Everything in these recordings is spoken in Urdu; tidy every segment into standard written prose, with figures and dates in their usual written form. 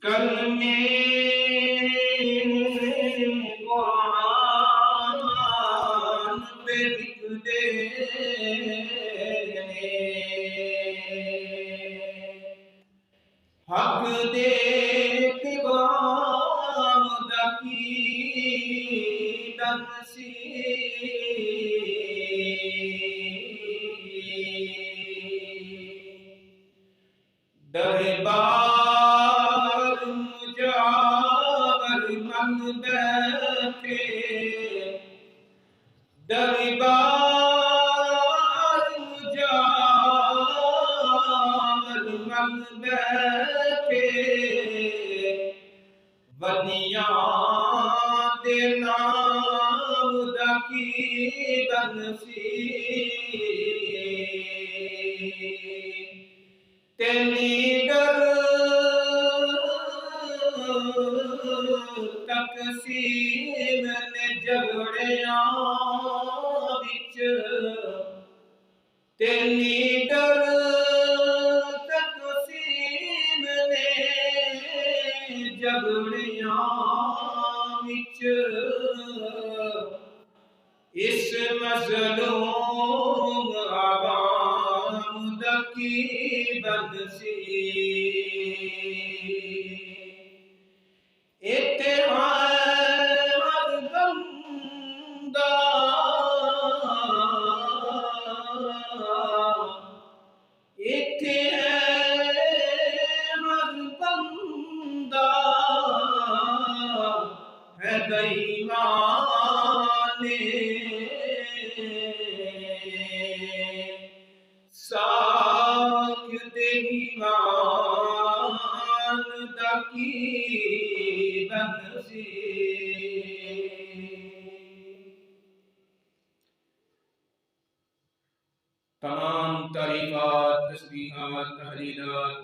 کلمے قرآن پہ لکھتے حق دے پیغام دکی دنسی دربار مجاور من بیٹھے دربار مجاور من بیٹھے ولیاں دے نام دکی دنسی تیلی گر تقسیم نے جھگڑیاں وچ تیلی گر تقسیم نے جھگڑیاں وچ اس مظلوم عوام دکی بنسی اتحاد بندہ اتحاد بندہ ہے بےایمان ساکھ دے ایمان دکی بنسی تمام تعریفات تسبیحات تحلیلات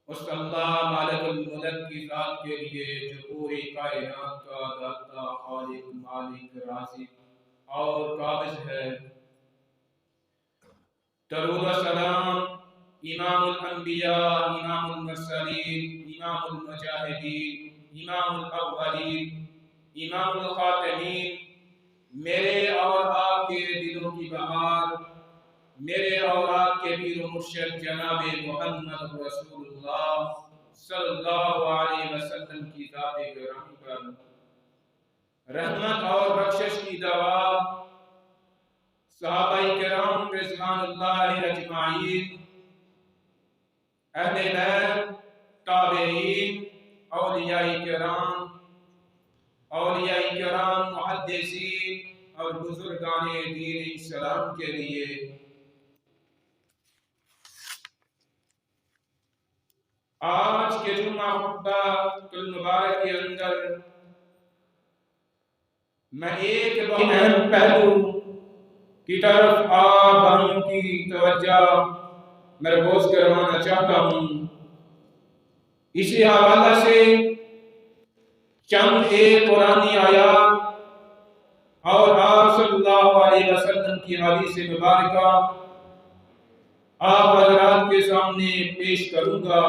اس اللہ مالک الملک کی ذات کے لیے جو پوری کائنات کا داتا خالق مالک رازق اور قابض ہے۔ درود و سلام امام الانبیاء امام المرسلین امام المجاہدین امام الاولین امام الخاتمین میرے اور آپ کے دلوں کی بہار میرے اور آپ کے پیر و مرشد جناب محمد رسول اللہ صلی اللہ علیہ وسلم کی ذات گرامی پر رحمت اور بخشش کی دعا صحابہ کرام رضوان اللہ اجمعین اہل بیت تابعین اولیاء کرام محدثین اور بزرگان دین اسلام کے لیے آج کے جمعہ خطبہ کل مبارک کے اندر میں ایک بہت اہم پہلو کی طرف آپ بھائیوں کی توجہ مرکوز کروانا چاہتا ہوں۔ اسی حوالہ سے چند ایک قرآنی آیات اور آپ صلی اللہ علیہ وسلم کی حدیث مبارکہ آپ حضرات کے سامنے پیش کروں گا۔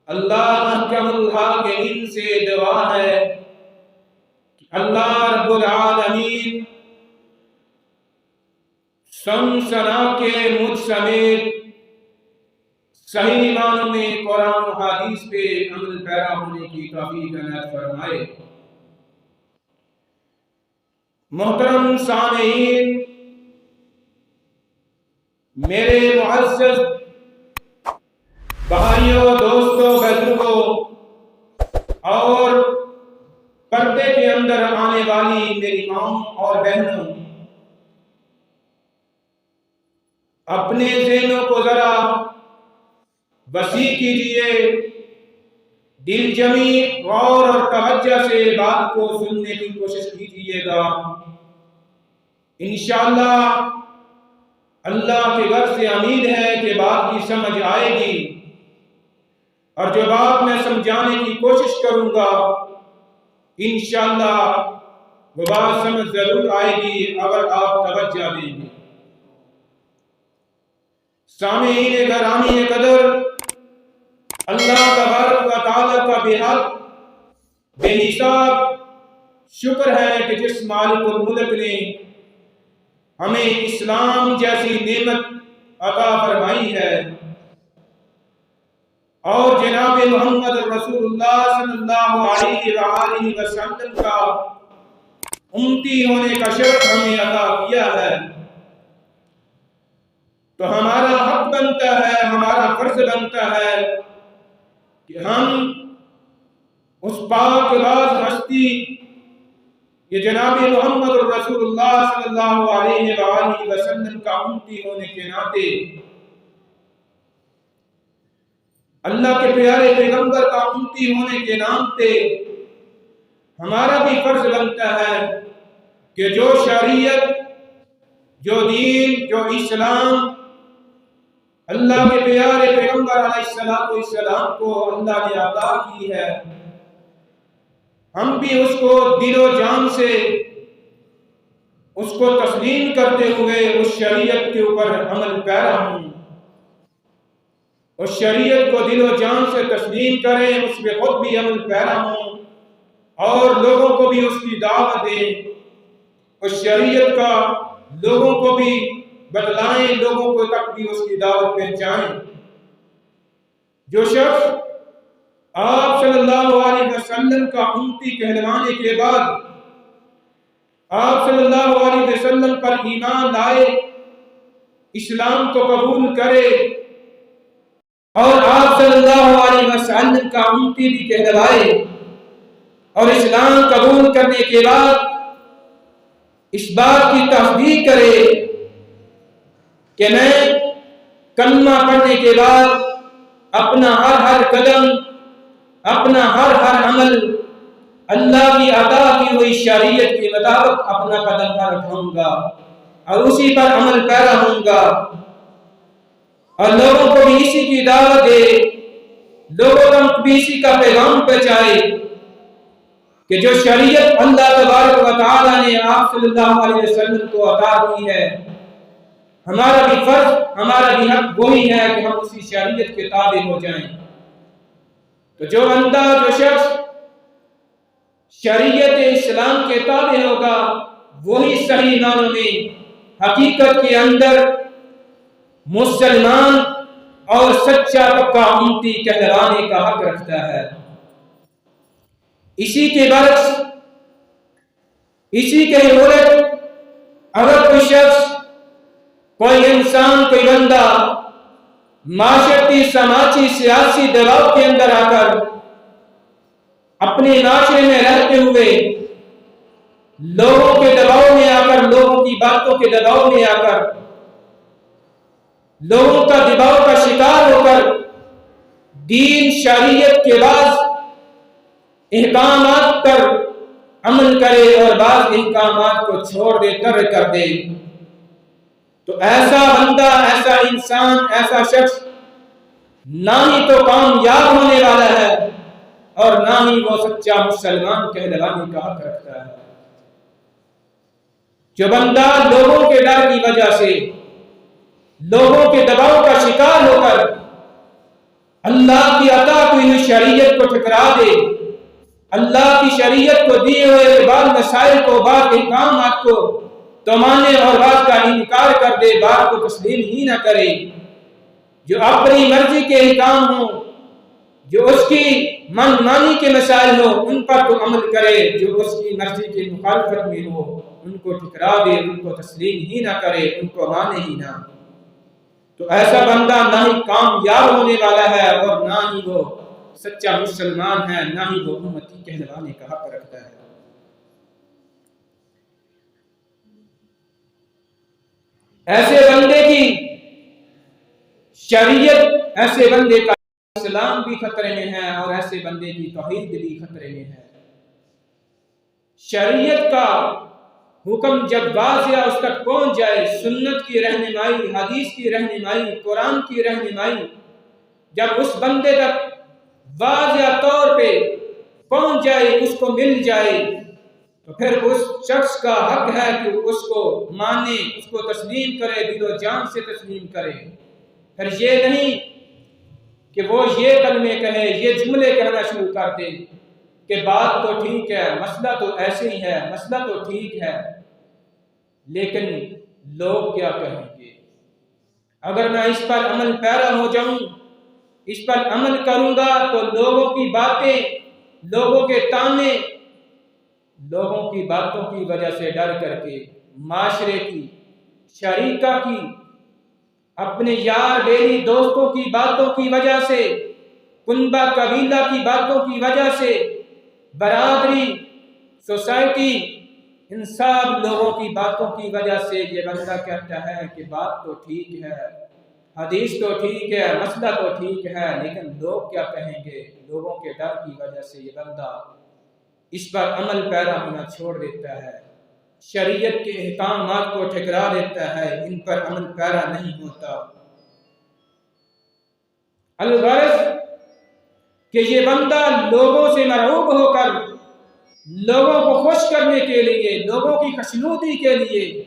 اللہ محکم الحاکمین سے دعا ہے کہ اللہ رب العالمین سنا کے مجھ سمیت صحیح معنوں میں قرآن و حدیث پہ عمل پیرا ہونے کی توفیق عنایت فرمائے۔ محترم سامعین، میرے معزز بھائیوں دوستوں بزرگوں اور پردے کے اندر آنے والی میری ماں اور بہنوں، اپنے ذہنوں کو ذرا وسیع کیجئے، دل جمی غور اور توجہ سے بات کو سننے کی کوشش کیجئے گا۔ انشاءاللہ اللہ کے گھر سے امید ہے کہ بات کی سمجھ آئے گی، اور جو بات میں سمجھانے کی کوشش کروں گا انشاءاللہ وہ بات سمجھ ضرور آئے گی اگر آپ توجہ دیں گے۔ سامعین گرامی قدر، بے حق بے حساب شکر ہے کہ جس مالک الملک نے ہمیں اسلام جیسی نعمت عطا فرمائی ہے اور جناب محمد رسول اللہ صلی اللہ علیہ وآلہ وسلم کا امتی ہونے کا شرف ہمیں عطا کیا ہے، تو ہمارا حق بنتا ہے، ہمارا فرض بنتا ہے کہ ہم اس پاک باز ہستی یہ جناب محمد رسول اللہ صلی اللہ علیہ وآلہ وسلم کا امتی ہونے کے ناطے اللہ کے پیارے پیغمبر کا امتی ہونے کے نام پہ ہمارا بھی فرض بنتا ہے کہ جو شریعت، جو دین، جو اسلام اللہ کے پیارے پیغمبر علیہ السلام کو اللہ نے عطا کی ہے، ہم بھی اس کو دل و جان سے اس کو تسلیم کرتے ہوئے اس شریعت کے اوپر عمل پیرا ہوں، اس شریعت کو دل و جان سے تسلیم کریں، اس پہ خود بھی عمل پیرا ہوں اور لوگوں کو بھی اس کی دعوت دیں، اس شریعت کا لوگوں کو بھی بتلائیں، لوگوں کو تک بھی اس کی دعوت پہنچائیں۔ جو شخص آپ صلی اللہ علیہ وسلم کا امتی کہلوانے کے بعد آپ صلی اللہ علیہ وسلم پر ایمان لائے، اسلام کو قبول کرے اور آپ صلی اللہ علیہ وسلم کا امتی بھی کہلوائے اور اسلام قبول کرنے کے بعد اس بات کی تصدیق کرے کہ میں کلمہ پڑھنے کے بعد اپنا ہر قدم، اپنا ہر عمل اللہ کی عطا کی ہوئی شریعت کے مطابق اپنا قدم پر اٹھاؤں گا اور اسی پر عمل پیرا ہوں گا اور لوگوں کو بھی اسی کی دعوت دے، لوگوں تک بھی اسی کا پیغام پہنچائے کہ جو شریعت اللہ تبارک و تعالی نے آپ صلی اللہ علیہ وسلم کو عطا کی ہے، ہمارا بھی فرض، ہمارا بھی حق وہی ہے کہ ہم اسی شریعت کے تابع ہو جائیں۔ تو جو بندہ، جو شخص شریعت اسلام کے تابع ہوگا وہی صحیح معنوں میں حقیقت کے اندر مسلمان اور سچا پکا امتی کہلانے کا حق رکھتا ہے۔ اسی کے برعکس، اسی کے الٹ اگر کوئی شخص، کوئی انسان، کوئی بندہ معاشرتی، سماجی، سیاسی دباؤ کے اندر آ کر اپنے معاشرے میں رہتے ہوئے لوگوں کے دباؤ میں آ کر، لوگوں کی باتوں کے دباؤ میں آ کر، لوگوں کا دباؤ کا شکار ہو کر دین، شریعت کے بعض احکامات پر عمل کرے اور بعض احکامات کو چھوڑ دے، ترک کر دے، تو ایسا بندہ، ایسا انسان، ایسا شخص نہ ہی تو کامیاب ہونے والا ہے اور نہ ہی وہ سچا مسلمان کہلانے کا حق رکھتا ہے۔ جو بندہ لوگوں کے ڈر کی وجہ سے، لوگوں کے دباؤ کا شکار ہو کر اللہ کی عطا کی ہوئی شریعت کو ٹھکرا دے، اللہ کی شریعت کو دیے ہوئے بعض مسائل کو، بعض احکامات کو تو مانے اور بعض کا انکار کر دے، بعض کو تسلیم ہی نہ کرے، جو اپنی مرضی کے احکام ہوں، جو اس کی من مانی کے مسائل ہو ان پر تو عمل کرے، جو اس کی مرضی کی مخالفت میں ہو ان کو ٹھکرا دے، ان کو تسلیم ہی نہ کرے، ان کو مانے ہی نہ، تو ایسا بندہ نہ ہی کامیاب ہونے والا ہے اور نہ ہی وہ سچا مسلمان ہے، نہ ہی وہ امتی کہلوانے کا حق رکھتا ہے۔ ایسے بندے کی شریعت، ایسے بندے کا اسلام بھی خطرے میں ہے اور ایسے بندے کی توحید بھی خطرے میں ہے۔ شریعت کا حکم جب واضح اس تک پہنچ جائے، سنت کی رہنمائی، حدیث کی رہنمائی، قرآن کی رہنمائی جب اس بندے تک واضح طور پہ پہنچ جائے، اس کو مل جائے، تو پھر اس شخص کا حق ہے کہ اس کو مانے، اس کو تسلیم کرے، دل و جان سے تسلیم کرے۔ پھر یہ نہیں کہ وہ یہ کلمے کہے، یہ جملے کہنا شروع کر دے کہ بات تو ٹھیک ہے، مسئلہ تو ایسے ہی ہے، مسئلہ تو ٹھیک ہے، لیکن لوگ کیا کہیں گے؟ اگر میں اس پر عمل پیرا ہو جاؤں، اس پر عمل کروں گا تو لوگوں کی باتیں، لوگوں کے تانے، لوگوں کی باتوں کی وجہ سے ڈر کر کے، معاشرے کی، شریکہ کی، اپنے یار بیلی دوستوں کی باتوں کی وجہ سے، کنبہ قبیلہ کی باتوں کی وجہ سے، برادری، سوسائٹی، ان سب لوگوں کی باتوں کی وجہ سے یہ بندہ کہتا ہے کہ بات تو ٹھیک ہے، حدیث تو ٹھیک ہے، مسئلہ تو ٹھیک ہے، لیکن لوگ کیا کہیں گے؟ لوگوں کے ڈر کی وجہ سے یہ بندہ اس پر عمل پیرا ہونا چھوڑ دیتا ہے، شریعت کے احکامات کو ٹھکرا دیتا ہے، ان پر عمل پیرا نہیں ہوتا۔ الغرض کہ یہ بندہ لوگوں سے مرعوب ہو کر، لوگوں کو خوش کرنے کے لیے، لوگوں کی خوشنودی کے لیے،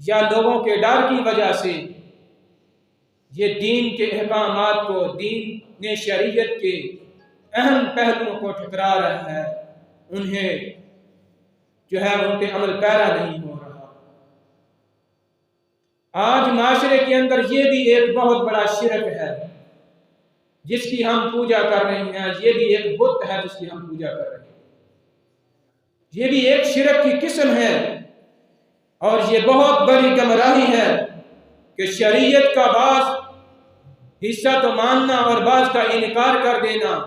یا لوگوں کے ڈر کی وجہ سے یہ دین کے احکامات کو، دین شریعت کے اہم پہلوؤں کو ٹھکرا رہا ہے، انہیں جو ہے ان پہ عمل پیرا نہیں ہو رہا۔ آج معاشرے کے اندر یہ بھی ایک بہت بڑا شرک ہے جس کی ہم پوجا کر رہے ہیں، یہ بھی ایک بت ہے جس کی ہم پوجا کر رہے ہیں، یہ بھی ایک شرک کی قسم ہے، اور یہ بہت بڑی گمراہی ہے کہ شریعت کا بعض حصہ تو ماننا اور بعض کا انکار کر دینا۔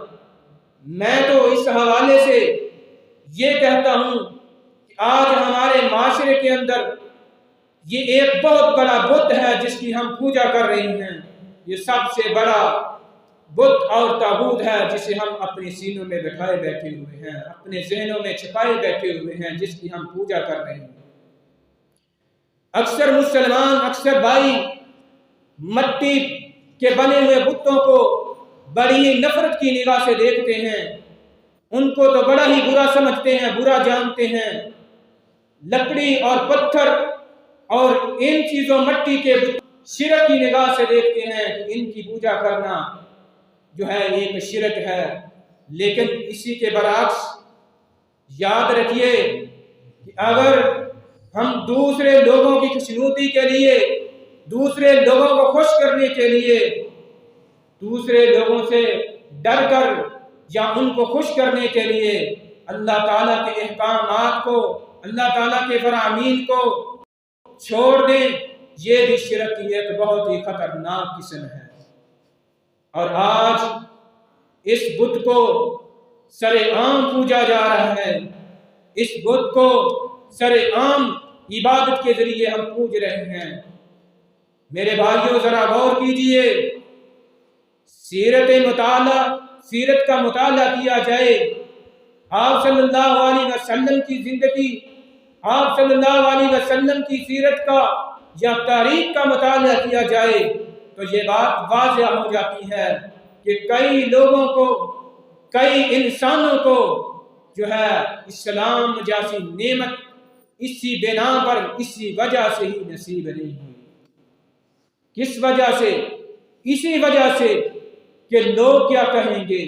میں تو اس حوالے سے یہ کہتا ہوں کہ آج ہمارے معاشرے کے اندر یہ ایک بہت بڑا بت ہے جس کی ہم پوجا کر رہے ہیں، یہ سب سے بڑا بت اور تابوت ہے جسے ہم اپنے سینوں میں بٹھائے بیٹھے ہوئے ہیں، اپنے ذہنوں میں چھپائے بیٹھے ہوئے ہیں، جس کی ہم پوجا کر رہے ہیں۔ اکثر مسلمان، اکثر بھائی مٹی کے بنے ہوئے بتوں کو بڑی نفرت کی نگاہ سے دیکھتے ہیں، ان کو تو بڑا ہی برا سمجھتے ہیں، برا جانتے ہیں۔ لکڑی اور پتھر اور ان چیزوں، مٹی کے شرک کی نگاہ سے دیکھتے ہیں کہ ان کی پوجا کرنا جو ہے ایک شرک ہے۔ لیکن اسی کے برعکس یاد رکھیے کہ اگر ہم دوسرے لوگوں کی خوشنودی کے لیے، دوسرے لوگوں کو خوش کرنے کے لیے، دوسرے لوگوں سے ڈر کر یا ان کو خوش کرنے کے لیے اللہ تعالیٰ کے احکامات کو، اللہ تعالیٰ کے فرامین کو چھوڑ دیں، یہ بھی شرک کی ایک بہت ہی خطرناک قسم ہے۔ اور آج اس بت کو سر عام پوجا جا رہا ہے، اس بت کو سر عام عبادت کے ذریعے ہم پوج رہے ہیں۔ میرے بھائیوں ذرا غور کیجئے، سیرت کا مطالعہ کیا جائے، آپ صلی اللہ علیہ وسلم کی زندگی، آپ صلی اللہ علیہ وسلم کی سیرت کا یا تاریخ کا مطالعہ کیا جائے تو یہ بات واضح ہو جاتی ہے کہ کئی لوگوں کو، کئی انسانوں کو جو ہے اسلام جیسی نعمت اسی بنا پر، اسی وجہ سے ہی نصیب نہیں ہوئی۔ کس وجہ سے؟ اسی وجہ سے کہ لوگ کیا کہیں گے،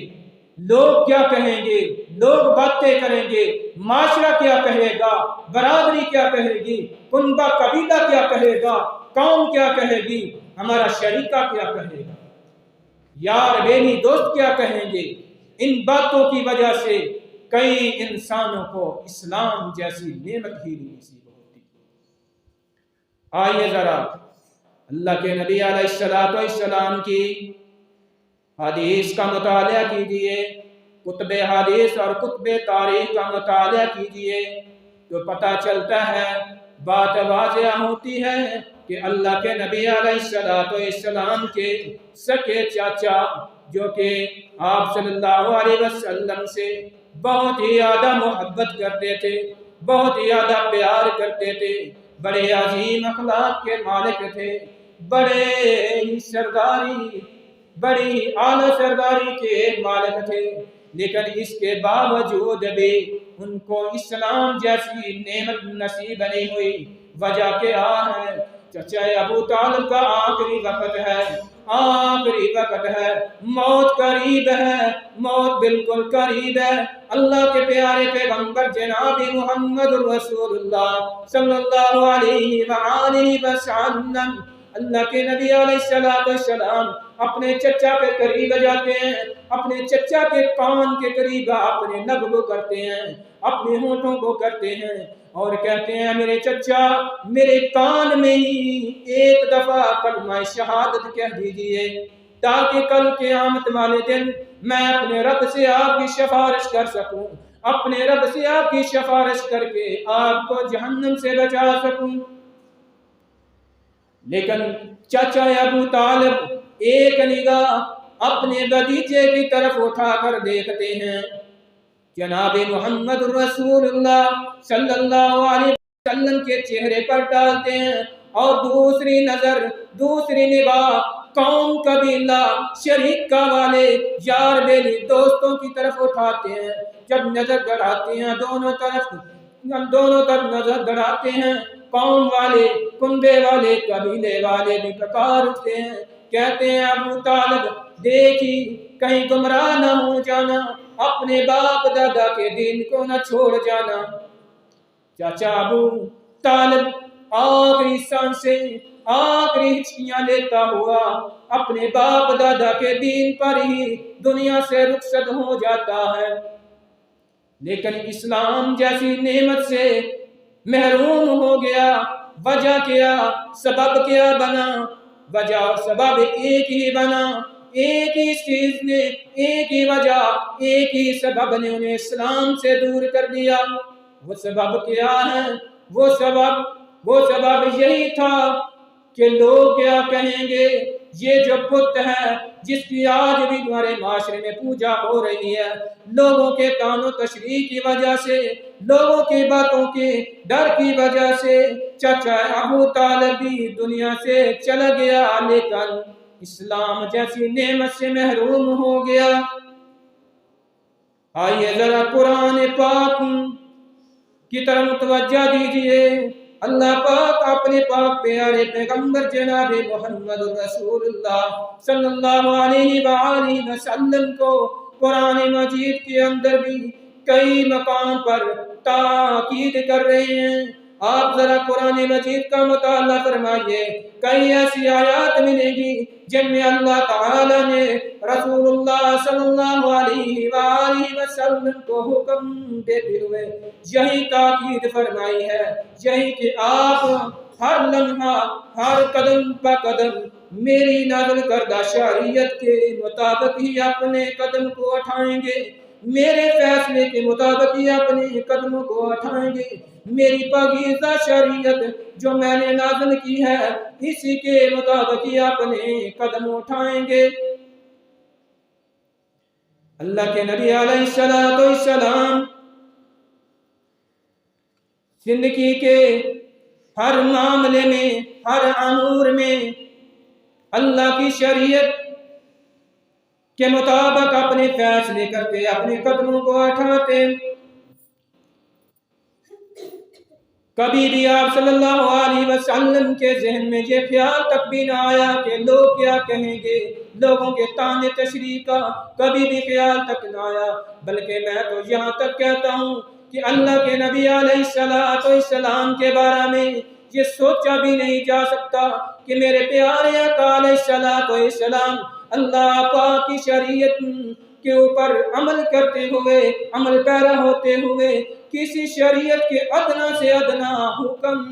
لوگ کیا کہیں گے، لوگ باتیں کریں گے، معاشرہ کیا کہے گا، برادری کیا کہے گی، کنبہ قبیلہ کیا کہے گا، قوم کیا کہے گی، ہمارا شریکہ کیا کہے گا، یار بیلی دوست کیا کہیں گے۔ ان باتوں کی وجہ سے کئی انسانوں کو اسلام جیسی نعمت ہی نہیں نصیب ہوتی۔ آئیے ذرا اللہ کے نبی علیہ السلام کی حدیث کا مطالعہ کیجئے، کتب حدیث اور کتب تاریخ کا مطالعہ کیجئے تو پتہ چلتا ہے، بات واضح ہوتی ہے کہ اللہ کے نبی علیہ السلام کے سکے چاچا جو کہ آپ صلی اللہ علیہ وسلم سے بہت ہی زیادہ محبت کرتے تھے، بہت ہی زیادہ پیار کرتے تھے، بڑے عظیم اخلاق کے مالک تھے، بڑے ہی سرداری، بڑی اعلیٰ سرداری کے مالک تھے، لیکن اس کے باوجود بھی ان کو اسلام جیسی نعمت نصیب نہیں ہوئی۔ وجہ کیا ہے؟ چچا ابو طالب کا آخری وقت ہے، آخری وقت ہے، موت قریب ہے، موت بالکل قریب ہے۔ اللہ کے پیارے پیغمبر جناب محمد رسول اللہ صلی اللہ علیہ وآلہ وسلم، اللہ کے نبی علیہ السلام اپنے چچا کے قریب جاتے ہیں، اپنے چچا کے کان کے قریب اپنے لب کو کرتے ہیں، اپنے ہونٹوں کو کرتے ہیں اور کہتے ہیں میرے چچا میرے کان میں ہی ایک دفعہ کلمہ شہادت کہہ دیجئے تاکہ کل قیامت والے دن میں اپنے رب سے آپ کی سفارش کر سکوں، اپنے رب سے آپ کی سفارش کر کے آپ کو جہنم سے بچا سکوں۔ لیکن چچا ابو طالب ایک نگاہ اپنے بھتیجے کی طرف اٹھا کر دیکھتے ہیں، جناب محمد رسول اللہ صلی اللہ علیہ وسلم کے چہرے پر ڈالتے ہیں اور دوسری نظر، دوسری نگاہ قوم، قبیلہ، شریکہ والے، یار بیلی، دوستوں کی طرف اٹھاتے ہیں۔ جب نظر گڑاتے ہیں دونوں طرف نظر گڑاتے ہیں، قوم والے، کنبے والے، قبیلے والے بھی پکار اٹھتے ہیں، کہتے ہیں ابو طالب دیکھی کہیں گمراہ نہ ہو جانا، اپنے باپ دادا کے دین کو نہ چھوڑ جانا۔ چاچا ابو طالب آخری سانسیں، آخری ہچکیاں لیتا ہوا اپنے باپ دادا کے دین پر ہی دنیا سے رخصت ہو جاتا ہے، لیکن اسلام جیسی نعمت سے محروم ہو گیا۔ وجہ کیا، سبب کیا بنا؟ وجہ اور سبب ایک ہی بنا، ایک ہی چیز نے، ایک ہی وجہ، ایک ہی سبب نے انہیں اسلام سے دور کر دیا۔ وہ سبب کیا ہے؟ وہ سبب یہی تھا کہ لوگ کیا کہیں گے، یہ جو بت ہے جس کی آج بھی ہمارے معاشرے میں پوجا ہو رہی ہے، لوگوں کے طعن و تشریح کی وجہ سے، لوگوں کی باتوں کے ڈر کی وجہ سے چچا ابو طالب بھی دنیا سے چلا گیا، لیکن اسلام جیسی نعمت سے محروم ہو گیا۔ آئیے ذرا قرآن پاک کی طرف متوجہ دیجئے۔ اللہ پاک اپنے پاک پیارے پیغمبر جناب محمد رسول اللہ صلی اللہ علیہ وآلہ وسلم کو قرآن مجید کے اندر بھی کئی مقام پر تاکید کر رہے ہیں۔ آپ ذرا قرآن مجید کا مطالعہ فرمائیے، کئی ایسی آیات ملیں گی جن میں اللہ تعالی نے رسول اللہ صلی اللہ علیہ وآلہ وسلم کو حکم دیتے ہوئے یہی تاکید فرمائی ہے، یہی کہ آپ ہر لمحہ، ہر قدم پہ قدم میری نازل کردہ شریعت کے مطابق ہی اپنے قدم کو اٹھائیں گے، میرے فیصلے کے مطابق ہی اپنے قدموں کو اٹھائیں گے، میری پاکیزہ شریعت جو میں نے نازل کی ہے اسی کے مطابق ہی اپنے قدم اٹھائیں گے۔ اللہ کے نبی علیہ السلام زندگی کے ہر معاملے میں، ہر امور میں اللہ کی شریعت کے مطابق اپنے فیصلے کرتے، اپنے قدموں کو اٹھاتے۔ کبھی بھی آپ صلی اللہ علیہ وسلم کے ذہن میں یہ خیال تک بھی نہ آیا کہ لوگ کیا کہیں گے، لوگوں کے طعن تشریح کا کبھی بھی خیال تک نہ آیا، بلکہ میں تو یہاں تک کہتا ہوں کہ اللہ کے نبی علیہ السلام کے بارے میں یہ سوچا بھی نہیں جا سکتا کہ میرے پیارے آقا علیہ السلام اللہ پاک کی شریعت کے اوپر عمل کرتے ہوئے، عمل پیرا ہوتے ہوئے، کسی شریعت کے ادنا سے ادنا حکم،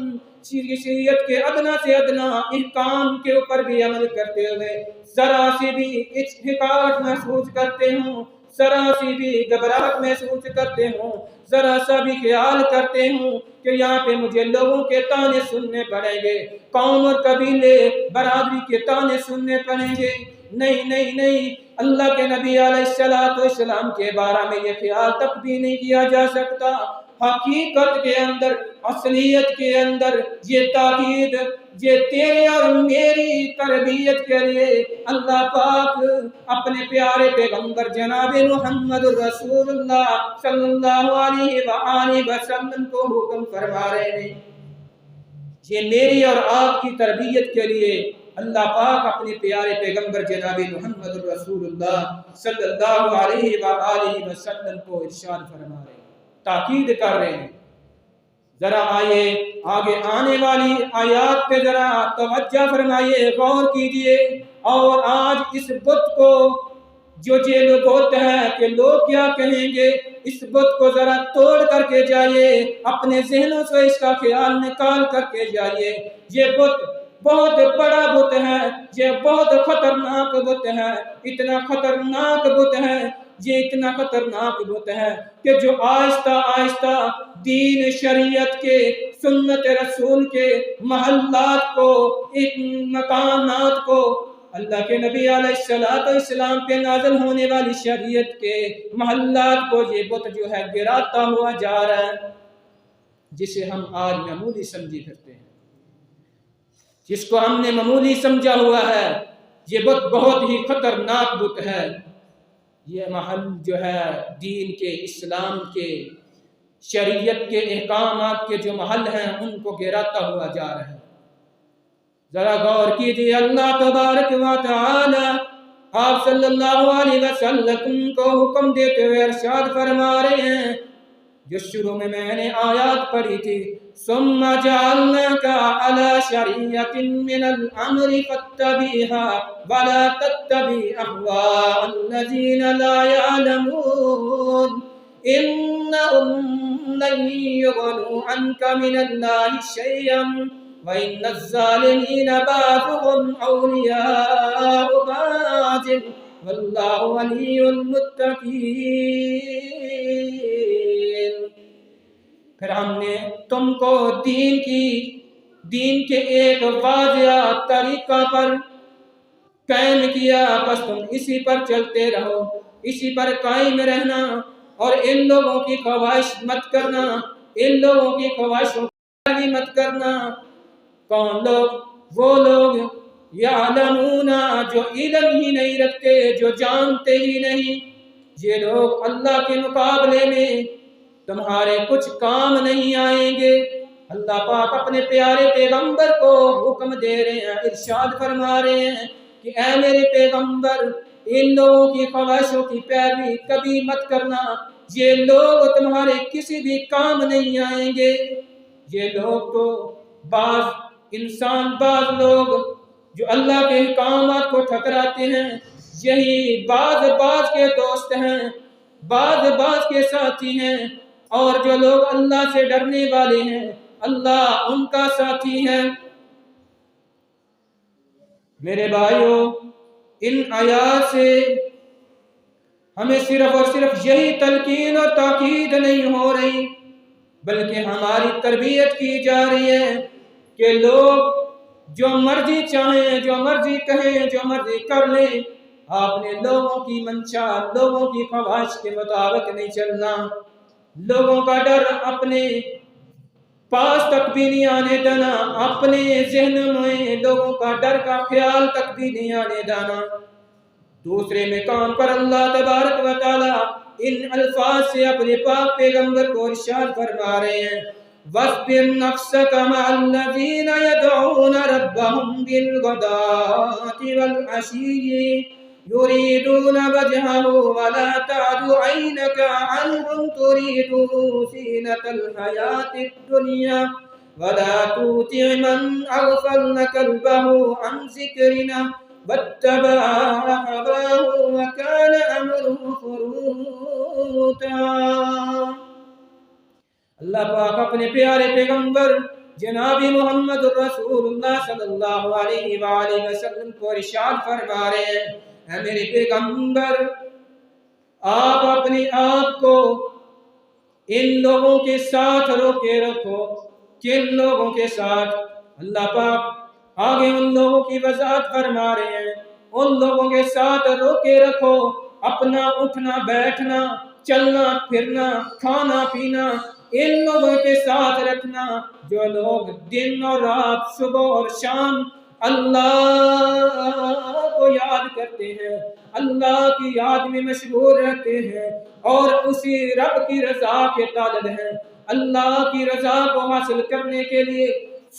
شریعت کے ادنا سے ادنا احکام کے اوپر بھی عمل کرتے ہوئے ذرا سی بھی حقارت محسوس کرتے ہوں، ذرا سی بھی گھبراہٹ محسوس کرتے ہوں، ذرا سا بھی خیال کرتے ہوں کہ یہاں پہ مجھے لوگوں کے طعنے سننے پڑیں گے، قوم اور قبیلے برادری کے طعنے سننے پڑیں گے، نہیں، اللہ کے نبی علیہ السلام کے بارے میں یہ خیال تک بھی نہیں کیا جا سکتا۔ حقیقت کے اندر، اصلیت کے اندر یہ تاکید، یہ تیرے اور میری تربیت کے لیے اللہ پاک اپنے پیارے پیغمبر جناب محمد رسول اللہ صلی اللہ علیہ وآلہ وسلم کو حکم فرما رہے ہیں۔ یہ میری اور آپ کی تربیت کے لیے اللہ پاک اپنے پیارے پیغمبر جناب محمد رسول اللہ صلی اللہ علیہ وآلہ وسلم کو ارشاد فرما رہے ہیں، تاکید کر رہے ہیں۔ ذرا آئیے آگے آنے والی آیات پہ ذرا توجہ فرمائیے، غور کیجئے، اور آج اس بت کو جو یہ بت ہے کہ لوگ کیا کہیں گے، اس بت کو ذرا توڑ کر کے جائیے، اپنے ذہنوں سے اس کا خیال نکال کر کے جائیے۔ یہ بت بہت بڑا بت ہے، یہ بہت خطرناک بت ہے، اتنا خطرناک بت ہے، یہ اتنا خطرناک بت ہے کہ جو آہستہ آہستہ دین شریعت کے، سنت رسول کے محلات کو، ایک مکانات کو، اللہ کے نبی علیہ السلام پہ نازل ہونے والی شریعت کے محلات کو یہ بت جو ہے گراتا ہوا جا رہا ہے، جسے ہم آج معمولی سمجھی کرتے ہیں، جس کو ہم نے معمولی سمجھا ہوا ہے۔ یہ بت بہت ہی خطرناک بت ہے۔ یہ محل جو ہے دین کے، اسلام کے، شریعت کے احکامات کے جو محل ہیں ان کو گراتا ہوا جا رہا ہے۔ ذرا غور کیجیے، اللہ تبارک و تعالی آپ صلی اللہ علیہ وسلم کو حکم دیتے ہوئے ارشاد فرما رہے ہیں، جو شروع میں نے آیات پڑھی تھی، ثم جعلناك على شريعة من الأمر فاتبعها ولا تتبع أهواء الذين لا يعلمون إنهم لن يغنوا عنك من الله شيئا وَإِنَّ الظَّالِمِينَ بَعْضُهُمْ أَوْلِيَاءُ بَعْضٍ وَاللَّهُ وَلِيُّ الْمُتَّقِينَ۔ پھر ہم نے تم کو دین کے ایک واضح طریقہ پر قائم کیا، بس تم اسی پر چلتے رہو، اسی پر قائم رہنا، اور ان لوگوں کی خواہش مت کرنا، ان لوگوں کی خواہشوں کی مت کرنا۔ کون لوگ؟ وہ لوگ یعلمون، جو علم ہی نہیں رکھتے، جو جانتے ہی نہیں۔ یہ لوگ اللہ کے مقابلے میں تمہارے کچھ کام نہیں آئیں گے۔ اللہ پاک اپنے پیارے پیغمبر کو حکم دے رہے ہیں، ارشاد فرما رہے ہیں کہ اے میرے پیغمبر، ان لوگوں کی خواہشوں کی پیروی کبھی مت کرنا، یہ لوگ تمہارے کسی بھی کام نہیں آئیں گے۔ یہ لوگ تو بعض لوگ جو اللہ کے احکامات کو ٹھکراتے ہیں، یہی بعض کے دوست ہیں، بعض کے ساتھی ہیں، اور جو لوگ اللہ سے ڈرنے والے ہیں اللہ ان کا ساتھی ہے۔ میرے بھائیوں، ان آیات سے ہمیں صرف اور صرف یہی تلقین اور تاکید نہیں ہو رہی، بلکہ ہماری تربیت کی جا رہی ہے کہ لوگ جو مرضی چاہیں، جو مرضی کہیں، جو مرضی کر لیں، آپ نے لوگوں کی منشا، لوگوں کی خواہش کے مطابق نہیں چلنا۔ لوگوں کا ڈر اپنے پاس تک بھی نہیں آنے دینا، اپنے ذہن میں لوگوں کا ڈر کا خیال تک بھی نہیں آنے دینا۔ دوسرے مقام پر اللہ تبارک و تعالی ان الفاظ سے اپنے پاک پیغمبر کو ارشاد فرما رہے ہیں، وَاصْبِرْ نَفْسَكَ مَعَ الَّذِينَ يَدْعُونَ رَبَّهُمْ بِالْغَدَاةِ وَالْعَشِيِّ يُرِيدُونَ وَجْهَهُ وَلَا تَعْدُ عَيْنَكَ عَنْهُمْ تُرِيدُ زِينَةَ الْحَيَاةِ الدُّنْيَا وَلَا تُطِعْ مَنْ أَغْفَلْنَا قَلْبَهُ عَنْ ذِكْرِنَا وَاتَّبَعَ هَوَاهُ وَكَانَ أَمْرُهُ فُرُوطًا۔ اللہ پاک اپنے پیارے پیغمبر جناب محمد رسول اللہ صلی اللہ علیہ وآلہ وسلم کو ارشاد فرما رہے ہیں، اے میرے پیغمبر، آپ اپنے آپ کو ان لوگوں کے ساتھ روکے رکھو۔ کن لوگوں کے ساتھ؟ اللہ پاک آگے ان لوگوں کی وضاحت فرما رہے ہیں، ان لوگوں کے ساتھ روکے رکھو، اپنا اٹھنا بیٹھنا، چلنا پھرنا، کھانا پینا ان لوگوں کے ساتھ رکھنا جو لوگ دن اور رات، صبح اور شام اللہ کو یاد کرتے ہیں، اللہ کی یاد میں مشغول رہتے ہیں، اور اسی رب کی رضا کے طالب ہیں۔ اللہ کی رضا کو حاصل کرنے کے لیے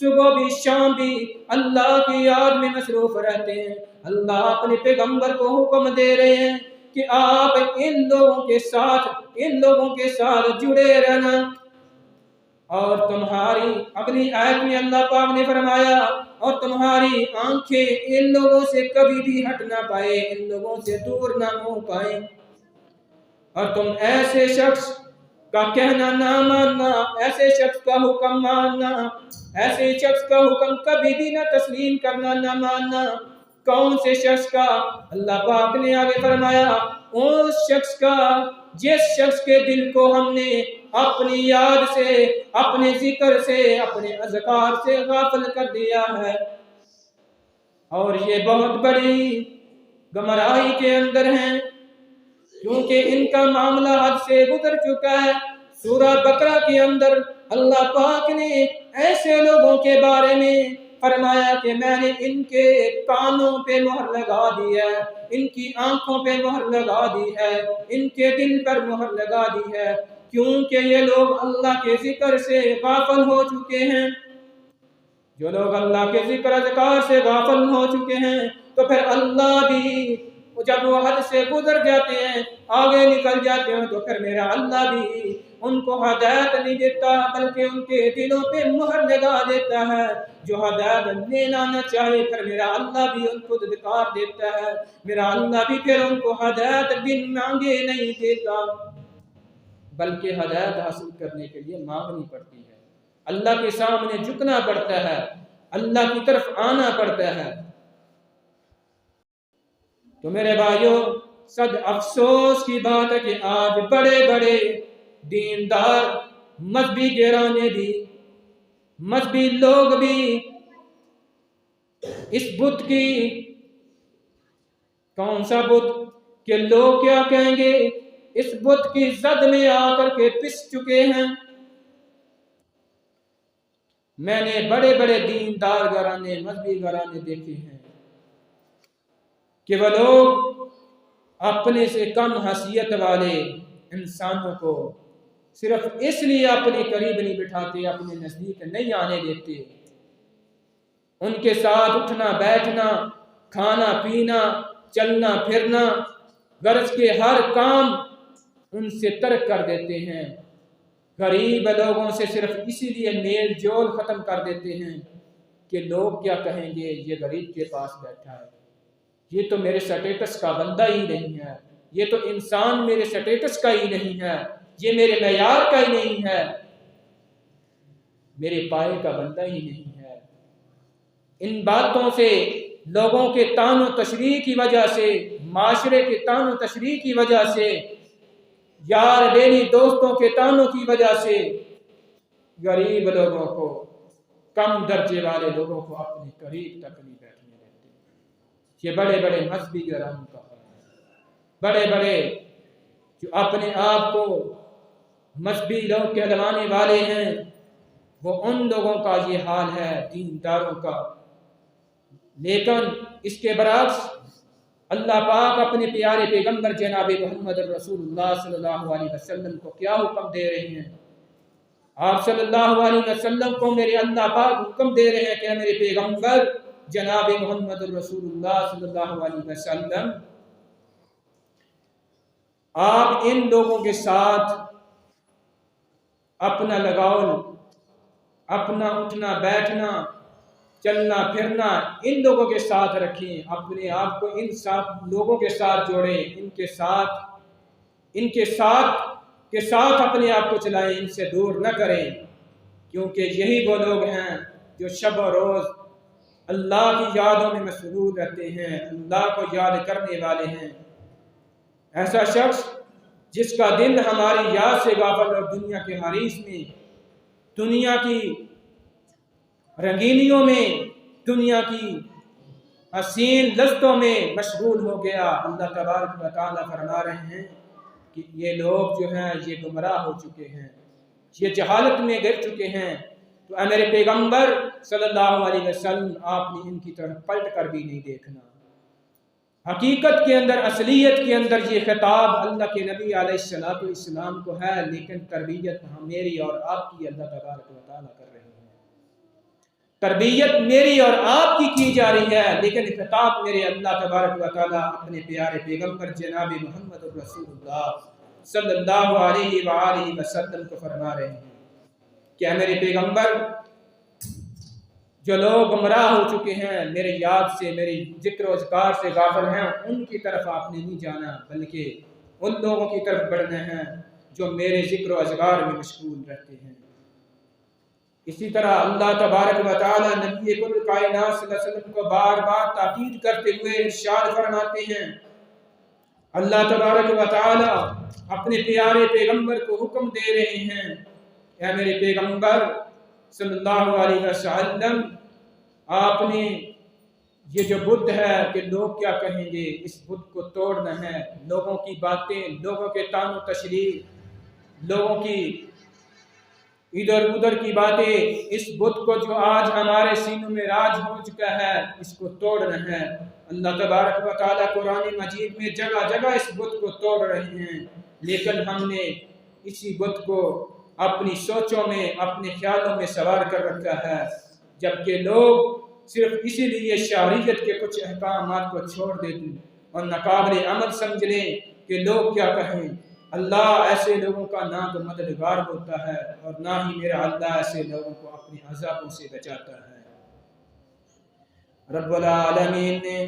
صبح بھی شام بھی اللہ کی یاد میں مصروف رہتے ہیں۔ اللہ اپنے پیغمبر کو حکم دے رہے ہیں کہ آپ ان لوگوں کے ساتھ جڑے رہنا۔ اور تمہاری اگلی آیت میں اللہ پاک نے فرمایا اور تمہاری آنکھیں ان لوگوں سے کبھی بھی ہٹ نہ پائے، ان لوگوں سے دور نہ ہو پائے، اور تم ایسے شخص کا کہنا نہ ماننا، ایسے شخص کا حکم ماننا، ایسے شخص کا حکم کبھی بھی نہ تسلیم کرنا، نہ ماننا۔ کون سے شخص کا؟ اللہ پاک نے آگے فرمایا اس شخص کا جس شخص کے دل کو ہم نے اپنی یاد سے، اپنے ذکر سے، اپنے اذکار سے غافل کر دیا ہے، اور یہ بہت بڑی گمراہی کے اندر ہیں، کیونکہ ان کا معاملہ حد سے گزر چکا ہے۔ سورہ بقرہ کے اندر اللہ پاک نے ایسے لوگوں کے بارے میں فرمایا کہ میں نے ان کے کانوں پہ مہر لگا دی ہے، ان کی آنکھوں پہ مہر لگا دی ہے، ان کے دل پر مہر لگا دی ہے، کیونکہ یہ لوگ اللہ کے ذکر سے غافل ہو چکے ہیں۔ جو لوگ اللہ کے ذکر اذکار سے غافل ہو چکے ہیں تو پھر اللہ بھی جب وہ حد سے گزر جاتے ہیں، آگے نکل جاتے ہیں، تو پھر میرا اللہ بھی ان کو ہدایت نہیں دیتا بلکہ ان کے دلوں پہ مہر لگا دیتا ہے۔ جو ہدایت لینا نہ چاہے پھر میرا اللہ بھی ان کو دھکار دیتا ہے، میرا اللہ بھی پھر ان کو ہدایت بن مانگے نہیں دیتا، بلکہ ہدایت حاصل کرنے کے لیے مانگنی پڑتی ہے، اللہ کے سامنے جھکنا پڑتا ہے، اللہ کی طرف آنا پڑتا ہے۔ تو میرے بھائیوں، صد افسوس کی بات ہے کہ آج بڑے بڑے دیندار مذہبی گھرانے بھی، مذہبی لوگ بھی اس بت کی، کون سا بت کہ لوگ کیا کہیں گے، اس بت کی زد میں آ کر کے پس چکے ہیں۔ میں نے بڑے بڑے دیندار گھرانے، مذہبی گھرانے دیکھے ہیں کہ وہ لوگ اپنے سے کم حیثیت والے انسانوں کو صرف اس لیے اپنے قریب نہیں بٹھاتے، اپنے نزدیک نہیں آنے دیتے، ان کے ساتھ اٹھنا بیٹھنا، کھانا پینا، چلنا پھرنا، غرض کے ہر کام ان سے ترک کر دیتے ہیں۔ غریب لوگوں سے صرف اسی لیے میل جول ختم کر دیتے ہیں کہ لوگ کیا کہیں گے، یہ غریب کے پاس بیٹھا ہے، یہ تو میرے سٹیٹس کا بندہ ہی نہیں ہے، یہ تو انسان میرے سٹیٹس کا ہی نہیں ہے، یہ میرے معیار کا ہی نہیں ہے، میرے پائے کا بندہ ہی نہیں ہے۔ ان باتوں سے، لوگوں کے طعن و تشریح کی وجہ سے، معاشرے کے طعن و تشریح کی وجہ سے، یار بیلی دوستوں کے طعنوں کی وجہ سے غریب لوگوں کو، کم درجے والے لوگوں کو اپنے قریب تک نہیں بیٹھنے دیتے۔ یہ بڑے بڑے مذہبی گھرانوں کا حال ہے، بڑے بڑے جو اپنے آپ کو مذہبی لوگ کہلوانے والے ہیں، وہ ان لوگوں کا یہ حال ہے، دینداروں کا۔ لیکن اس کے برعکس اللہ پاک اپنے پیارے پیغمبر جناب محمد رسول اللہ صلی اللہ علیہ وسلم کو کیا حکم دے رہے ہیں؟ آپ صلی اللہ علیہ وسلم کو میرے اللہ پاک حکم دے رہے ہیں کہ میرے پیغمبر جناب محمد رسول اللہ صلی اللہ علیہ وسلم، آپ ان لوگوں کے ساتھ اپنا لگاؤ، اپنا اٹھنا بیٹھنا، چلنا پھرنا ان لوگوں کے ساتھ رکھیں، اپنے آپ کو ان لوگوں کے ساتھ جوڑیں، ان کے ساتھ اپنے آپ کو چلائیں، ان سے دور نہ کریں، کیونکہ یہی وہ لوگ ہیں جو شب و روز اللہ کی یادوں میں مشغول رہتے ہیں، اللہ کو یاد کرنے والے ہیں۔ ایسا شخص جس کا دل ہماری یاد سے غافل اور دنیا کے حریص میں، دنیا کی رنگینیوں میں، دنیا کی حسین لذتوں میں مشغول ہو گیا، اللہ تبارک و تعالیٰ فرما رہے ہیں کہ یہ لوگ جو ہیں یہ گمراہ ہو چکے ہیں، یہ جہالت میں گر چکے ہیں۔ تو اے میرے پیغمبر صلی اللہ علیہ وسلم، آپ نے ان کی طرف پلٹ کر بھی نہیں دیکھنا۔ حقیقت کے اندر، اصلیت کے اندر یہ خطاب اللہ کے نبی علیہ السلام کو ہے، لیکن تربیت میری اور آپ کی اللہ تبارک و تعالیٰ کر رہے ہیں۔ تربیت میری اور آپ کی جا رہی ہے، لیکن خطاب میرے اللہ تبارک و تعالیٰ اپنے پیارے پیغمبر جناب محمد رسول اللہ صلی اللہ علیہ وآلہ وسلم کو فرما رہے ہیں کہ اے میرے پیغمبر، جو لوگ گمراہ ہو چکے ہیں، میرے یاد سے، میری ذکر و اذکار سے غافل ہیں، ان کی طرف آپ نے نہیں جانا، بلکہ ان لوگوں کی طرف بڑھنا ہے جو میرے ذکر و اذکار میں مشغول رہتے ہیں۔ اسی طرح اللہ تبارک و تعالی نبی کل کائنات صلی اللہ علیہ وسلم کو بار بار تاکید کرتے ہوئے ارشاد فرماتے ہیں، اللہ تبارک و تعالی اپنے پیارے پیغمبر کو حکم دے رہے ہیں، اے میرے پیغمبر صلی اللہ علیہ وسلم، آپ نے یہ جو بدھ ہے کہ لوگ کیا کہیں گے، اس بدھ کو توڑنا ہے۔ لوگوں کی باتیں، لوگوں کے طعن و تشریح، لوگوں کی ادھر ادھر کی باتیں، اس بدھ کو جو آج ہمارے سینوں میں راج ہو چکا ہے، اس کو توڑنا ہے۔ اللہ تبارک و تعالیٰ قرآن مجید میں جگہ جگہ اس بدھ کو توڑ رہے ہیں، لیکن ہم نے اسی بدھ کو اپنی سوچوں میں، اپنے خیالوں میں سوار کر رکھا ہے، جبکہ لوگ صرف اسی لیے شرعیت کے کچھ احکامات کو چھوڑ دیتے اور ناقابل عمل سمجھ لیں کہ لوگ کیا کہیں۔ اللہ ایسے لوگوں کا نہ تو مددگار ہوتا ہے اور نہ ہی میرا اللہ ایسے لوگوں کو اپنے عذابوں سے بچاتا ہے۔ رب العالمین نے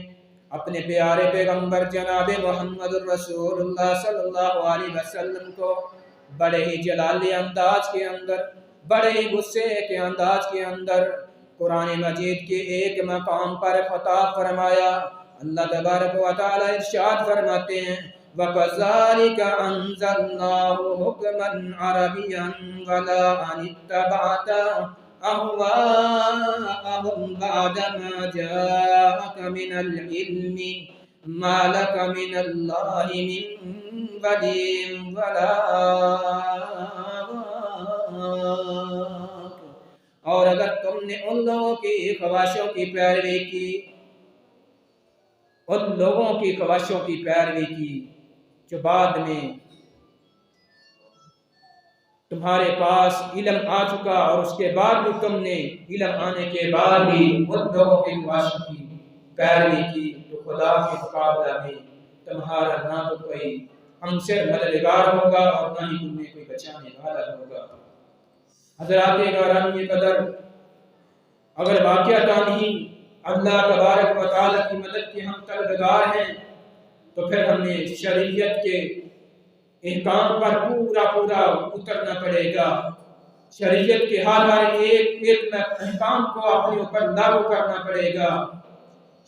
اپنے پیارے پیغمبر جناب محمد الرسول اللہ صلی اللہ علیہ وسلم کو بڑے ہی جلالی انداز کے اندر، بڑے ہی غصے کے انداز کے اندر قرآن مجید کے ایک مقام پر خطاب فرمایا۔ اللہ تبارک و تعالی ارشاد فرماتے ہیں، وَكَذَلِكَ أَنزَلْنَاهُ حُكْمًا عَرَبِيًّا وَلَا أَنِ اتَّبَعْتَ أَهْوَاءَهُمْ بَعْدَمَا جَاءَكَ مِنَ الْعِلْمِ مَا لَكَ مِنَ اللَّهِ مِنْ وَلِيٍّ وَلَا وَاقٍ۔ اور اگر تم نے ان لوگوں کی خواہشوں کی پیروی کی، ان لوگوں کی خواہشوں کی پیروی کی جو بعد میں تمہارے پاس علم آ چکا، اور اس کے بعد بھی تم نے علم آنے کے بعد بھی ان لوگوں کی خواہشوں کی پیروی کی، تو خدا کے مقابلہ میں تمہارا نہ تو کوئی ہم سے مددگار ہوگا اور نہ ہی تمہیں کوئی بچانے والا ہوگا۔ حضرات گرامی قدر، اگر واقعتاً ہی اللہ تبارک و تعالیٰ کی مدد کے ہم طلبگار ہیں، تو پھر ہمیں شریعت کے احکام پر پورا اترنا پڑے گا، شریعت کے ہر ایک احکام کو اپنے اوپر لاگو کرنا پڑے گا۔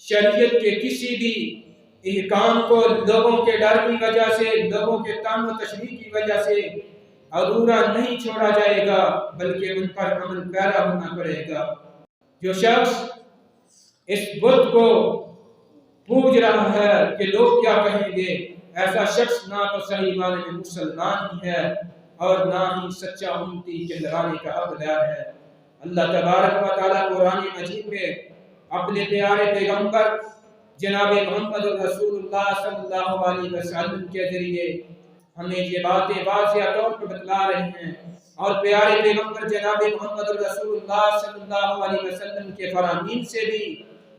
شریعت کے کسی بھی احکام کو لوگوں کے ڈر کی وجہ سے، لوگوں کے طعن و تشریح کی وجہ سے ادھورا نہیں چھوڑا جائے گا، بلکہ ان پر عمل پیرا ہونا پڑے گا۔ جو شخص اس بدھ کو پوج رہا ہے کہ لوگ کیا کہیں گے، ایسا شخص نہ تو صحیح معنی میں مسلمان ہی ہے اور نہ ہی سچا امتی کہلانے کا حقدار ہے۔ اللہ تبارک و تعالیٰ قرآن مجید میں اپنے پیارے پیغمبر جناب محمد رسول اللہ صلی اللہ علیہ وسلم کے ذریعے ہمیں یہ باتیں واضح طور پر بتلا رہے ہیں، اور پیارے پیغمبر جناب محمد رسول اللہ صلی اللہ علیہ وسلم کے فرامین سے بھی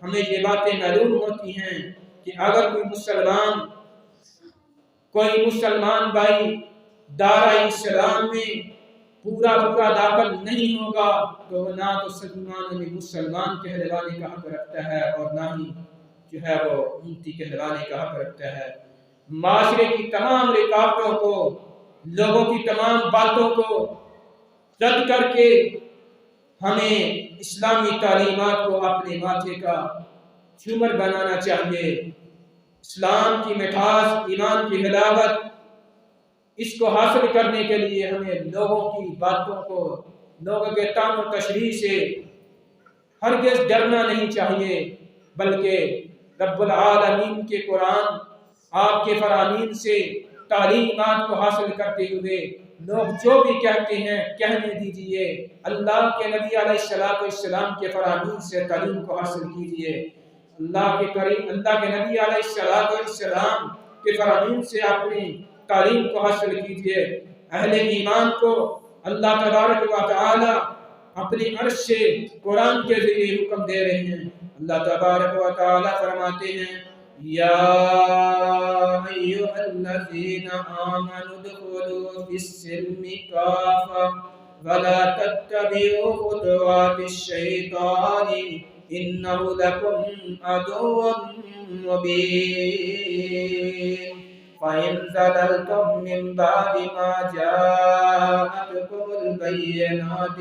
ہمیں یہ باتیں معلوم ہوتی ہیں کہ اگر کوئی مسلمان بھائی دائرہ اسلام میں پورا داخل نہیں ہوگا تو نہ تو سلمان میں مسلمان کہلوانے کا حق رکھتا ہے اور نہ ہی جو ہے وہ امتی کہلوانے کا حق رکھتا ہے۔ معاشرے کی تمام رکاوٹوں کو، لوگوں کی تمام باتوں کو رد کر کے ہمیں اسلامی تعلیمات کو اپنے ماتھے کا جھومر بنانا چاہیے۔ اسلام کی مٹھاس، ایمان کی حلاوت، اس کو حاصل کرنے کے لیے ہمیں لوگوں کی باتوں کو، لوگوں کے طعن و تشریح سے ہرگز ڈرنا نہیں چاہیے، بلکہ رب العالمین کے قرآن، آپ کے فرامین سے تعلیمات کو حاصل کرتے ہوئے لوگ جو بھی کہتے ہیں کہنے دیجئے، اللہ کے نبی علیہ السلام کے فرامین سے تعلیم کو حاصل کیجئے، اللہ کے نبی علیہ السلام کے فرامین سے اپنی تعلیم کو حاصل کیجئے۔ اہل ایمان کو اللہ تبارک و تعالی اپنی عرش سے قرآن کے ذریعے حکم دے رہے ہیں۔ اللہ تبارک و تعالی فرماتے ہیں یا ایھا الذین آمنوا ادخلوا فی السلم کافۃ ولا تتبعوا خطوات الشیطان انہ لکم عدو مبین فَإِن زَلَلْتُم مِّن بَعْدِ مَا جَاءَتْكُمُ الْبَيِّنَاتُ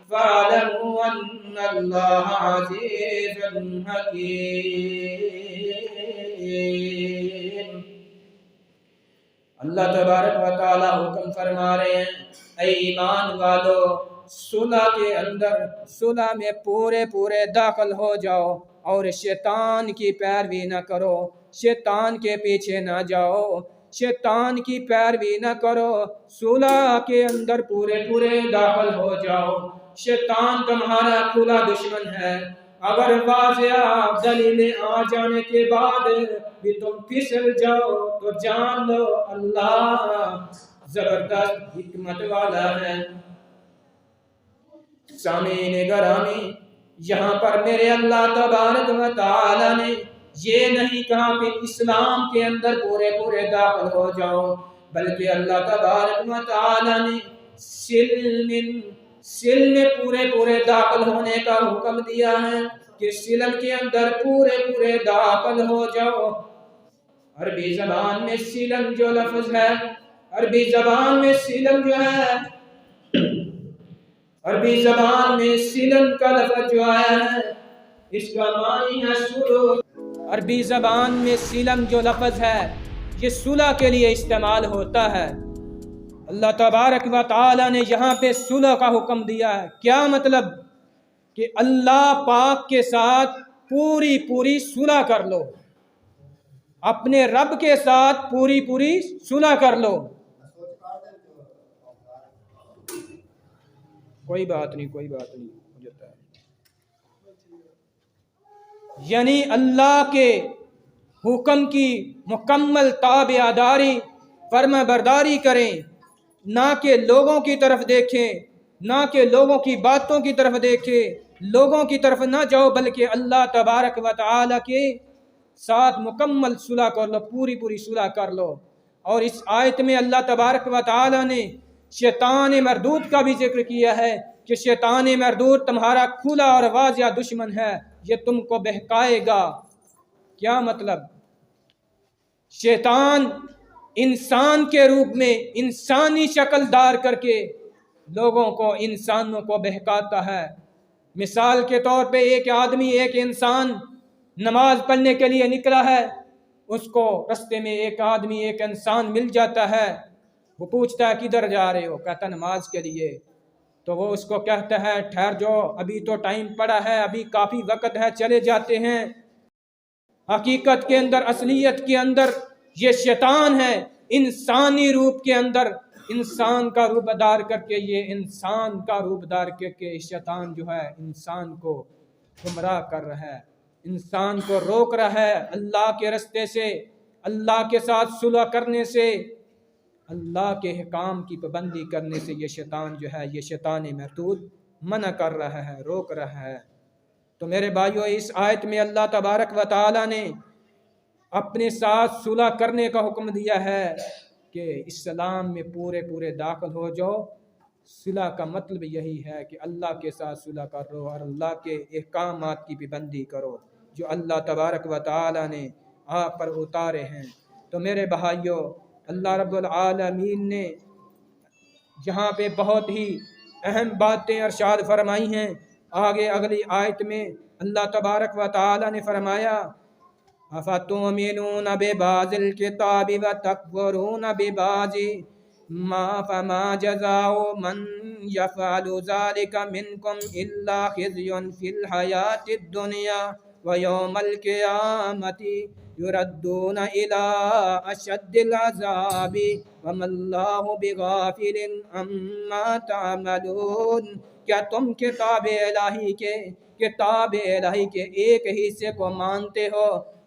فَاعْلَمُوا أَنَّ اللَّهَ عَزِيزٌ حَكِيمٌ۔ اللہ تبارک و تعالی حکم فرما رہے ہیں اے ایمان والو، صلح کے اندر، صلح میں پورے داخل ہو جاؤ اور شیطان کی پیروی نہ کرو، شیطان کے پیچھے نہ جاؤ، شیطان کی پیروی نہ کرو، صلح کے اندر پورے داخل ہو جاؤ۔ شیطان تمہارا کھلا دشمن ہے، اگر واضح دلیلیں آ جانے کے بعد بھی تم پھسل جاؤ تو جان لو اللہ زبردست حکمت والا ہے۔ سامعین گرامی، یہاں پر میرے اللہ تبارک و تعالی نے یہ نہیں کہا کہ اسلام کے اندر پورے داخل ہو جاؤ، بلکہ اللہ تبارک و تعالی نے سلم میں پورے داخل ہونے کا حکم دیا ہے کہ سلم کے اندر پورے داخل ہو جاؤ۔ عربی زبان میں سلم جو لفظ ہے، عربی زبان میں سلم جو ہے، عربی زبان میں سلم کا لفظ جو آیا ہے اس کا معنی ہے صلح۔ عربی زبان میں سلم جو لفظ ہے یہ صلح کے لیے استعمال ہوتا ہے۔ اللہ تبارک و تعالی نے یہاں پہ صلح کا حکم دیا ہے۔ کیا مطلب؟ کہ اللہ پاک کے ساتھ پوری صلح کر لو، اپنے رب کے ساتھ پوری صلح کر لو۔ کوئی بات نہیں ہو جاتا ہے۔ یعنی اللہ کے حکم کی مکمل تابعداری، فرما برداری کریں، نہ کہ لوگوں کی طرف دیکھیں، نہ کہ لوگوں کی باتوں کی طرف دیکھیں، لوگوں کی طرف نہ جاؤ، بلکہ اللہ تبارک و تعالی کے ساتھ مکمل صلح کر لو، پوری صلح کر لو۔ اور اس آیت میں اللہ تبارک و تعالی نے شیطان مردود کا بھی ذکر کیا ہے کہ شیطان مردود تمہارا کھلا اور واضح دشمن ہے، یہ تم کو بہکائے گا۔ کیا مطلب؟ شیطان انسان کے روپ میں انسانی شکل دار کر کے لوگوں کو، انسانوں کو بہکاتا ہے۔ مثال کے طور پہ ایک آدمی، ایک انسان نماز پڑھنے کے لیے نکلا ہے، اس کو رستے میں ایک آدمی، ایک انسان مل جاتا ہے، وہ پوچھتا ہے کدھر جا رہے ہو؟ کہتا نماز کے لیے۔ تو وہ اس کو کہتا ہے ٹھہر جاؤ، ابھی تو ٹائم پڑا ہے، ابھی کافی وقت ہے، چلے جاتے ہیں۔ حقیقت کے اندر، اصلیت کے اندر یہ شیطان ہے، انسانی روپ کے اندر انسان کا روپ دار کر کے، یہ انسان کا روپ دار کر کے شیطان جو ہے انسان کو گمراہ کر رہا ہے، انسان کو روک رہا ہے اللہ کے رستے سے، اللہ کے ساتھ صلح کرنے سے، اللہ کے حکام کی پابندی کرنے سے۔ یہ شیطان جو ہے، یہ شیطان مردود منع کر رہا ہے، روک رہا ہے۔ تو میرے بھائیو، اس آیت میں اللہ تبارک و تعالی نے اپنے ساتھ صلح کرنے کا حکم دیا ہے کہ اسلام میں پورے داخل ہو جاؤ۔ صلح کا مطلب یہی ہے کہ اللہ کے ساتھ صلح کرو اور اللہ کے احکامات کی پابندی کرو جو اللہ تبارک و تعالی نے آپ پر اتارے ہیں۔ تو میرے بھائیو، اللہ رب العالمین نے یہاں پہ بہت ہی اہم باتیں ارشاد فرمائی ہیں۔ آگے اگلی آیت میں اللہ تبارک و تعالی نے فرمایا اَفَتُؤْمِنُونَ بِبَعْضِ الْكِتَابِ وَتَكْفُرُونَ بِبَعْضٍ فَمَا جَزَاءُ مَنْ يَفْعَلُ ذَلِكَ مِنْكُمْ إِلَّا خِزْيٌ فِي الْحَيَاةِ الدُّنْيَا وَيَوْمَ الْقِيَامَةِ يُرَدُّونَ إِلَىٰ أَشَدِّ الْعَذَابِ وَمَا اللَّهُ بِغَافِلٍ عَمَّا تَعْمَلُونَ۔ کیا تم کتاب الہی کے ایک حصے کو مانتے ہو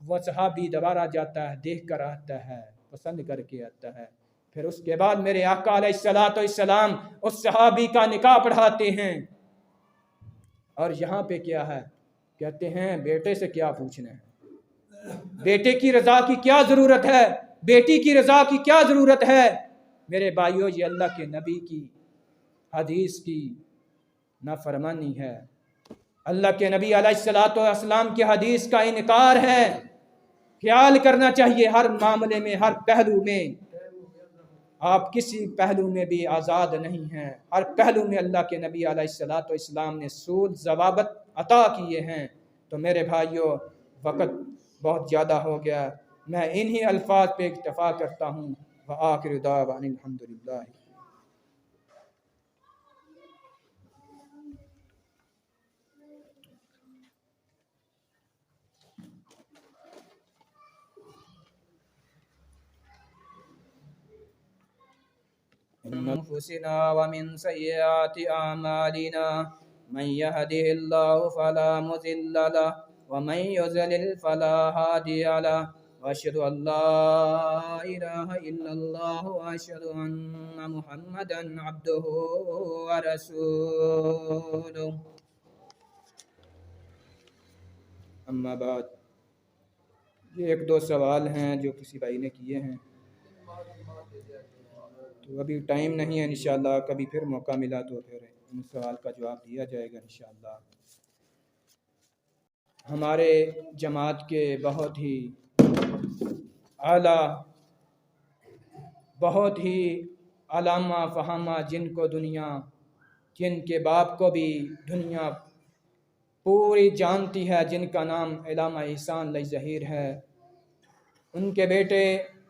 وہ صحابی دوبارہ جاتا ہے، دیکھ کر آتا ہے، پسند کر کے آتا ہے۔ پھر اس کے بعد میرے آقا علیہ الصلوۃ والسلام اس صحابی کا نکاح پڑھاتے ہیں۔ اور یہاں پہ کیا ہے، کہتے ہیں بیٹے سے کیا پوچھنا ہے، بیٹے کی رضا کی کیا ضرورت ہے، بیٹی کی رضا کی کیا ضرورت ہے۔ میرے بھائیو، یہ اللہ کے نبی کی حدیث کی نافرمانی ہے، اللہ کے نبی علیہ الصلوۃ والسلام کی حدیث کا انکار ہے۔ خیال کرنا چاہیے ہر معاملے میں، ہر پہلو میں۔ آپ کسی پہلو میں بھی آزاد نہیں ہیں، ہر پہلو میں اللہ کے نبی علیہ الصلوۃ والسلام نے سود ضوابط عطا کیے ہیں۔ تو میرے بھائیوں، وقت بہت زیادہ ہو گیا، میں انہی الفاظ پہ اکتفا کرتا ہوں۔ وآخر دعوانا الحمدللہ۔ من أنفسنا ومن سيئات أعمالنا، من يهده الله فلا مضل له ومن يضلل فلا هادي له، وأشهد أن لا إله إلا الله وأشهد أن محمدا عبده ورسوله۔ اما بعد، یہ ایک دو سوال ہیں جو کسی بھائی نے کیے ہیں، تو ابھی ٹائم نہیں ہے، انشاءاللہ کبھی پھر موقع ملا تو پھر ان سوال کا جواب دیا جائے گا انشاءاللہ۔ ہمارے جماعت کے بہت ہی اعلیٰ، بہت ہی علامہ فہامہ، جن کو دنیا، جن کے باپ کو بھی دنیا پوری جانتی ہے، جن کا نام علامہ احسان لائی ظہیر ہے، ان کے بیٹے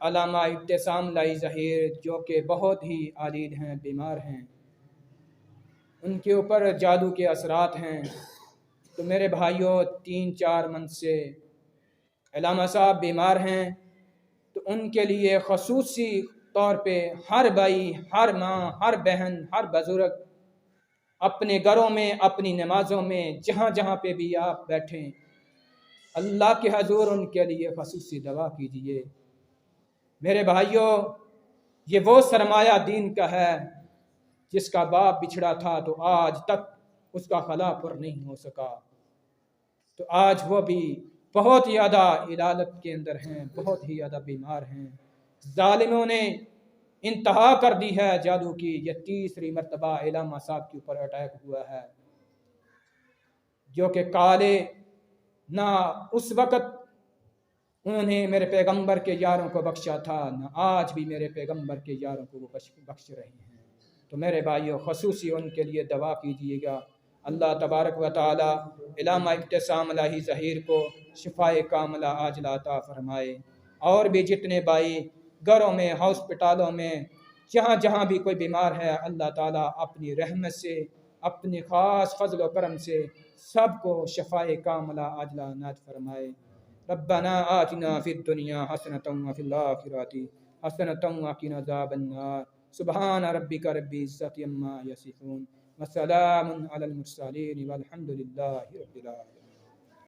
علامہ ابتسام لائی ظہیر، جو کہ بہت ہی علیل ہیں، بیمار ہیں، ان کے اوپر جادو کے اثرات ہیں۔ تو میرے بھائیوں، 3-4 منتھ سے علامہ صاحب بیمار ہیں، تو ان کے لیے خصوصی طور پہ ہر بھائی، ہر ماں، ہر بہن، ہر بزرگ اپنے گھروں میں، اپنی نمازوں میں، جہاں جہاں پہ بھی آپ بیٹھیں، اللہ کے حضور ان کے لیے خصوصی دعا کیجیے۔ میرے بھائیوں، یہ وہ سرمایہ دین کا ہے جس کا باپ بچھڑا تھا تو آج تک اس کا خلا پر نہیں ہو سکا، تو آج وہ بھی بہت زیادہ علالت کے اندر ہیں، بہت ہی زیادہ بیمار ہیں۔ ظالموں نے انتہا کر دی ہے جادو کی، یہ 3ری مرتبہ علامہ صاحب کے اوپر اٹیک ہوا ہے، جو کہ کالے نہ اس وقت انہوں نے میرے پیغمبر کے یاروں کو بخشا تھا، نہ آج بھی میرے پیغمبر کے یاروں کو وہ بخش رہے ہیں۔ تو میرے بھائیوں، خصوصی ان کے لیے دعا کیجیے گا، اللہ تبارک و تعالی علامہ ابتسام لائی ظہیر کو شفائے کاملہ عاجلہ عطا فرمائے، اور بھی جتنے بھائی گھروں میں، ہاسپٹالوں میں، جہاں جہاں بھی کوئی بیمار ہے، اللہ تعالیٰ اپنی رحمت سے، اپنی خاص فضل و کرم سے سب کو شفائے کاملہ عاجلہ عنایت فرمائے۔ ربنا آتنا فی الدنیا حسنۃ وفی الآخرۃ حسنۃ وقنا عذاب النار۔ سبحان ربک رب العزۃ عما یصفون وسلام علی المرسلین والحمد للہ رب العالمین۔